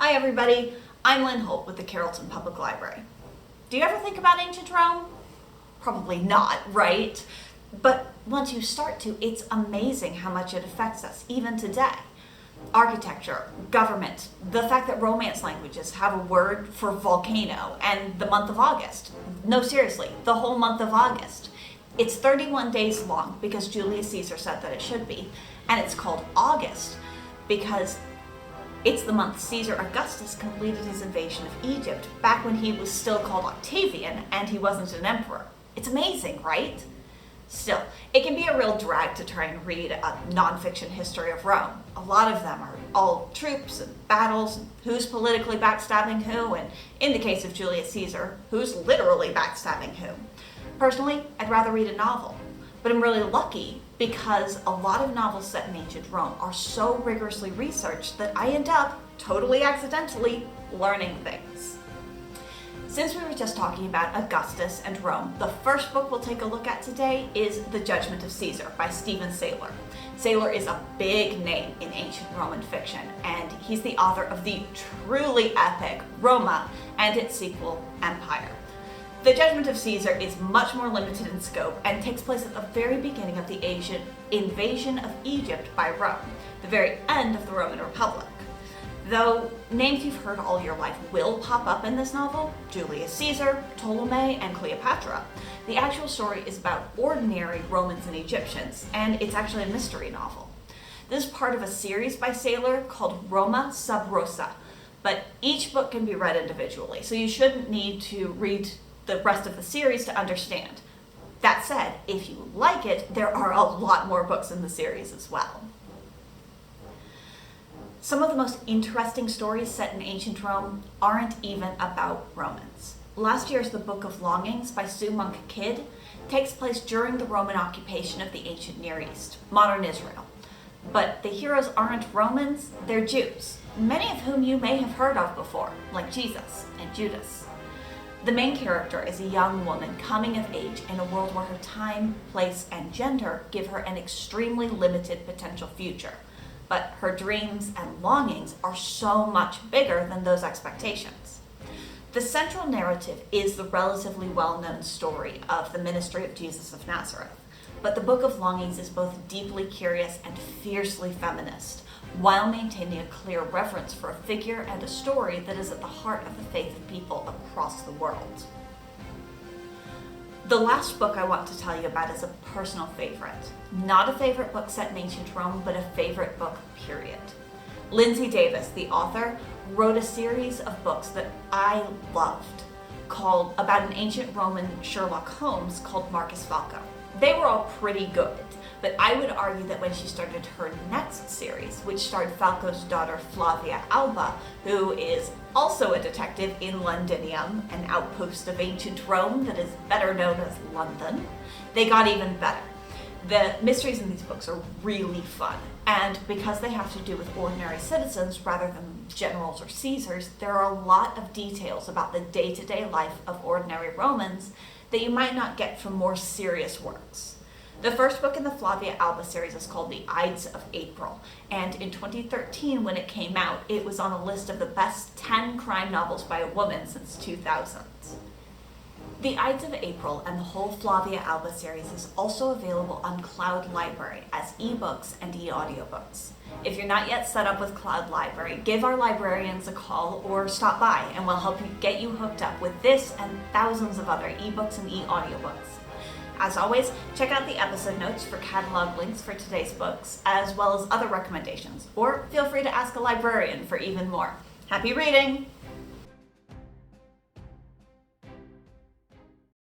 Hi everybody, I'm Lynn Holt with the Carrollton Public Library. Do you ever think about ancient Rome? Probably not, right? But once you start to, it's amazing how much it affects us, even today. Architecture, government, the fact that Romance languages have a word for volcano, and the month of August. No, seriously, the whole month of August. It's 31 days long because Julius Caesar said that it should be, and it's called August because it's the month Caesar Augustus completed his invasion of Egypt, back when he was still called Octavian and he wasn't an emperor. It's amazing, right? Still, it can be a real drag to try and read a nonfiction history of Rome. A lot of them are all troops and battles, and who's politically backstabbing who, and in the case of Julius Caesar, who's literally backstabbing who. Personally, I'd rather read a novel, but I'm really lucky because a lot of novels set in ancient Rome are so rigorously researched that I end up, totally accidentally, learning things. Since we were just talking about Augustus and Rome, the first book we'll take a look at today is The Judgment of Caesar by Stephen Saylor. Saylor is a big name in ancient Roman fiction, and he's the author of the truly epic Roma and its sequel, Empire. The Judgment of Caesar is much more limited in scope and takes place at the very beginning of the invasion of Egypt by Rome, the very end of the Roman Republic. Though names you've heard all your life will pop up in this novel, Julius Caesar, Ptolemy, and Cleopatra, the actual story is about ordinary Romans and Egyptians, and it's actually a mystery novel. This is part of a series by Saylor called Roma sub Rosa, but each book can be read individually, so you shouldn't need to read the rest of the series to understand. That said, if you like it, there are a lot more books in the series as well. Some of the most interesting stories set in ancient Rome aren't even about Romans. Last year's The Book of Longings by Sue Monk Kidd takes place during the Roman occupation of the ancient Near East, modern Israel. But the heroes aren't Romans, they're Jews, many of whom you may have heard of before, like Jesus and Judas. The main character is a young woman coming of age in a world where her time, place, and gender give her an extremely limited potential future. But her dreams and longings are so much bigger than those expectations. The central narrative is the relatively well-known story of the ministry of Jesus of Nazareth. But the Book of Longings is both deeply curious and fiercely feminist, while maintaining a clear reverence for a figure and a story that is at the heart of the faith of people across the world. The last book I want to tell you about is a personal favorite. Not a favorite book set in ancient Rome, but a favorite book, period. Lindsay Davis, the author, wrote a series of books that I loved, about an ancient Roman Sherlock Holmes called Marcus Falco. They were all pretty good, but I would argue that when she started her next series, which starred Falco's daughter Flavia Alba, who is also a detective in Londinium, an outpost of ancient Rome that is better known as London, they got even better. The mysteries in these books are really fun, and because they have to do with ordinary citizens rather than generals or Caesars, there are a lot of details about the day-to-day life of ordinary Romans that you might not get from more serious works. The first book in the Flavia Alba series is called The Ides of April, and in 2013 when it came out, it was on a list of the best 10 crime novels by a woman since 2000. The Ides of April and the whole Flavia Alba series is also available on Cloud Library as ebooks and e-audiobooks. If you're not yet set up with Cloud Library, give our librarians a call or stop by and we'll help you get you hooked up with this and thousands of other ebooks and e-audiobooks. As always, check out the episode notes for catalog links for today's books, as well as other recommendations, or feel free to ask a librarian for even more. Happy reading!